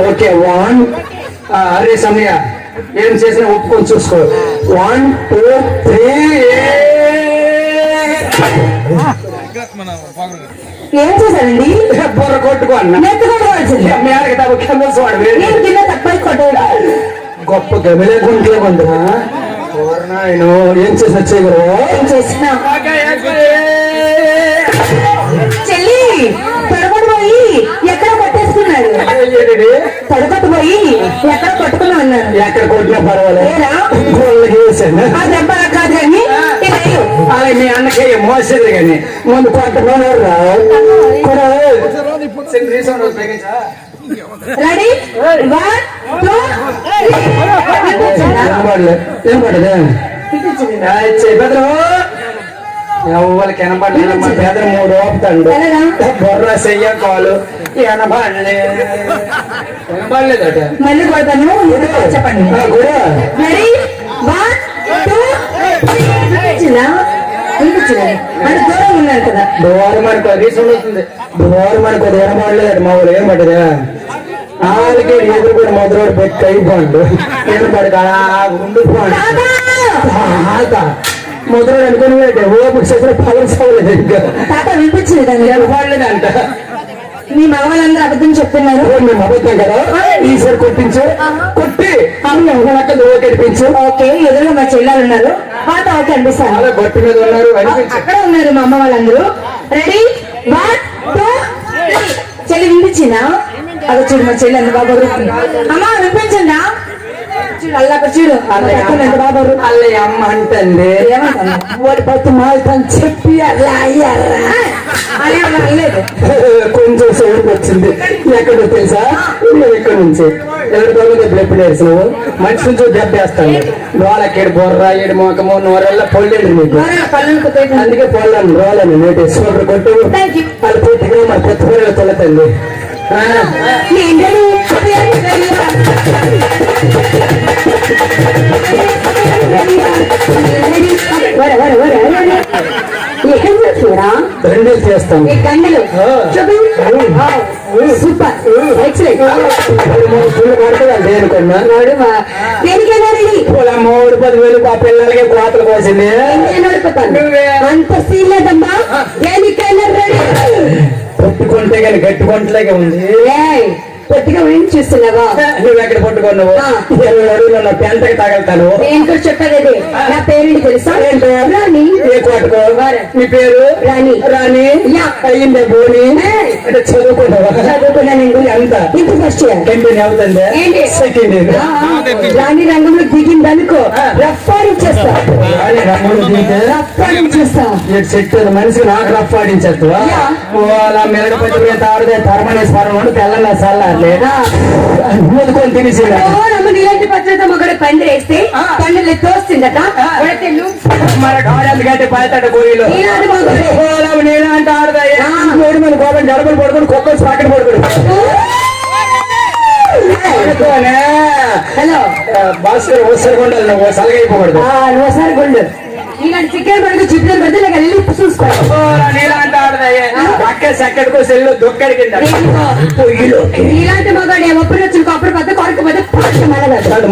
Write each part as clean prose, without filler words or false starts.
Okay one అరే సమయ ఏం చేసినా ఒప్పుకొని చూసుకో 1 2 3 ఏం చేశానండి? బొర్ర కొట్టుకో అన్న గొప్ప గమిలే గుంట్లే కొందరా ఆయన ఏం చేసినా చేయగలరు ఏం చేసినా చెల్లి తడబడి పోయి ఎక్కడ కొట్టేసుకున్నాడు తడబడి పోయి ఎక్కడ కొట్టుకున్నా అన్నాడు ఎక్కడ కొట్టినా పర్వాలేదు ఆ దెబ్బ కాదు కానీ అలా మీ అన్నకి మోసేది కానీ ముందు కొట్టమని రెడీ 1 2 ఏం పడదే ఎవరికి ఎనపడలేదు మా పేదలు 3 ఓపుతాడు బొర్ర చెయ్య కాలు ఎనపడలేదట మళ్ళీ కొడతాను చెప్పండి రెడీ 1 2 అంటే దూరం ఉన్నారు కదా దూరం అనుకో రీసౌండ్ వస్తుంది దూరం అనుకో ఎనపడలేదు మా ఊరు ఏం పడ్డదా నాలుగే ఎదురు కూడా మొదలు పెట్టి అయిపోండు ఏం పడదు అలా ఉండిపోండి మొదలు అనుకుని ఓపిక చేసిన పవర్ సవలేదు ఇంకా తాత వినిపించింది ఎనపడలేదంట మీ మగవాళ్ళందరూ అబద్ధం చెప్తున్నారు మేము అబద్ధం కదా ఈసారి కొట్టించు కొట్టి ఓకెడిపించు ఓకే ఎదురుగా మా చెల్లెలు ఉన్నారు పాత ఓకే అనిపిస్తాను బొట్టు మీద ఉన్నారు అక్కడ ఉన్నారు మా అమ్మ వాళ్ళందరూ రెడీ 1 2 చెల్లి వినిపించిందా అది చూడు మా చెల్లి ఎంత బాబా అమ్మ వినిపించండా చూడు అల్లాక చూడు ఎంత బాబా అల్లయ్య అమ్మ అంటుంది వాడి పట్టు మాల్తాను చెప్పి అలా అయ్యారా అనలేదు కొంచెం సేపు వచ్చింది ఎక్కడో తెలుసా ఎక్కడి నుంచి ఎవరి దొంగ దెబ్బలు ఎప్పుడు వేసినావు మనిషి నుంచి దెబ్బేస్తాను రోలకేడు బొర్ర ఏడు మోకము నోరెల్లా పొల్లేడు మీకు అందుకే పొల్లాను రోలని నేటి సూపర్ కొట్టు వాళ్ళు పూర్తిగా మన కొత్త పిల్లలు తొలతండి రెండు చేస్తాం సూపర్ ఎక్సలెంట్ మూడు 10,000 ఆ పిల్లలకి కోతలు కోసింది అంత సీన్ లేదమ్మా దేనికైనా పట్టుకుంటే కానీ గట్టుకుంటలేగా ఉంది పొట్టిగా ఏం చూస్తున్నావా నువ్వు ఎక్కడ పట్టుకున్నావు అడుగులో పెంటకి తగలుతాను నేను కూడా చెప్పలేదు నా పేరేంటి తెలుసా రాణి ఏ కోటుకో నీ పేరు రాణి రాణి అయ్యిందే బోని అంటే చదువుకున్నాను ఎంత ఇంత ఫస్ట్ ఇయర్ కంపెనీ అవుతుంది సెకండ్ ఇయర్ రాణి రంగంలో దిగిందనుకో రఫ్ఫాడించేస్తా రఫ్ఫాడించేస్తా సెట్ మనిషికి నాకు రఫ్ఫాడించేస్తావా అలా మెరడు పచ్చి తాడితే పరమణేశ్వరం తెల్లన్న చల్లారు మూదుకొని తినేసి నీలాంటి పత్రిక మొగడు పండు వేస్తే పండుగ తోస్తుందట మన కావాలి గట్టి పాతాడు కూలీలో నీలాంటి ఆడదాయ్యా మన గోపం జడపలు పడుకుని కుక్కలు సాకటి పడుకుని హలో భాస్కర్ ఒకసారి కొండాలి నువ్వు ఒకసారి అయిపోకూడదు ఒకసారి కొండు ఇలాంటి చికెన్ పడుకు చికెన్ పెడితే నాకు వెళ్ళి చూసుకోవాలి నీలాంటి ఆడదాయ్యా అక్క సెక్కడికో సెల్లు దొక్కడి కింద ఇలాంటి మగాడు ఎప్పుడు వచ్చిన అప్పుడు పెద్ద కొరకు పెద్ద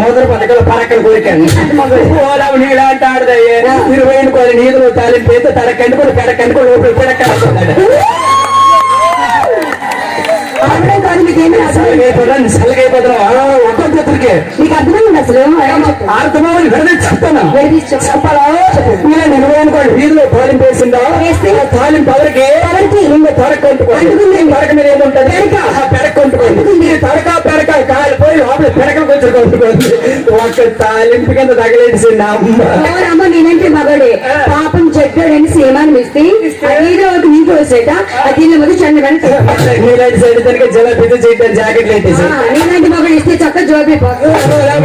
మొదటి పథకాలు పరకలు కోరికాను నీలాంటి ఆడదాయ్యా 20 కోరి నీళ్ళు తాలింపు అయితే తన కండుకొని పెడ కండుకొని లోపల పెడకాడుతున్నాడు ఒక్కొక్కరికి నీకు అర్థమైంది అసలు అర్థమని చెప్తాను చెప్పాలా ఇలా నిర్వహణకోండి వీధిలో తాలింపు వేసిందా తాలింపు ఎవరికి తొరక మీద ఏముంటుంది పెడక కొంటుకోండి మీరు పెడక కాలిపోయి లోపల పెడకలు కొంచెం కొంటుకోండి ఒక తాలింపు కింద తగలేసింది అమ్మ నేనంటే మగడే పాపం చెడ్డాడని సేమాన్ని ఇస్తే నీకు వచ్చేట దీని ముందు చంద్ర నీలాంటి సైడ్ తనకి జలపి చేయటం జాకెట్లు వేసేసి నేనంటే మగడు ఇస్తే చక్క జోబి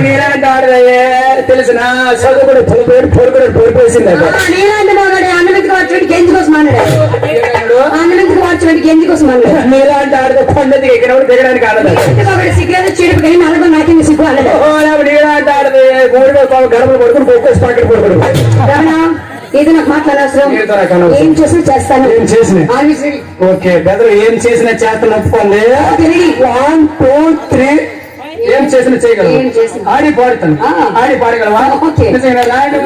నీలాంటి ఆడదయ్యే తెలిసిన చదువు కూడా పొడిపోసింది నీలాంటి మగడే అన్నమింటికి వచ్చేటికి ఎందుకు కోసం అన్నాడు అన్నమింటికి వచ్చేటికి ఎందుకు కోసం అన్నాడు నీలాంటి ఆడదే పండుగ ఎక్కడ దిగడానికి ఆడదు సిగ్గు చీడుపు కానీ నలభై నాకేమి సిగ్గు అన్నది నీలాంటి ఆడదే గోడ గడపలు పడుకుని పొక్కేసి పాకెట్ పడుకుని ఈ ఏదో నాకు మాట్లాడవసరం ఏదో నాకు అనవసరం. ఏం చేసి చేస్తాను ఏం చేసిన ఆల్వేస్ రెడీ ఓకే బెదరు ఏం చేసినా చేతను ఒప్పుకోండి 1 2 3 ఏం చేసినా చేయగలవు ఏం చేసినా. ఆడి పాడుతాను ఆ. ఆడి పాడగలవా ఓకే. నిజంగా రాయండి.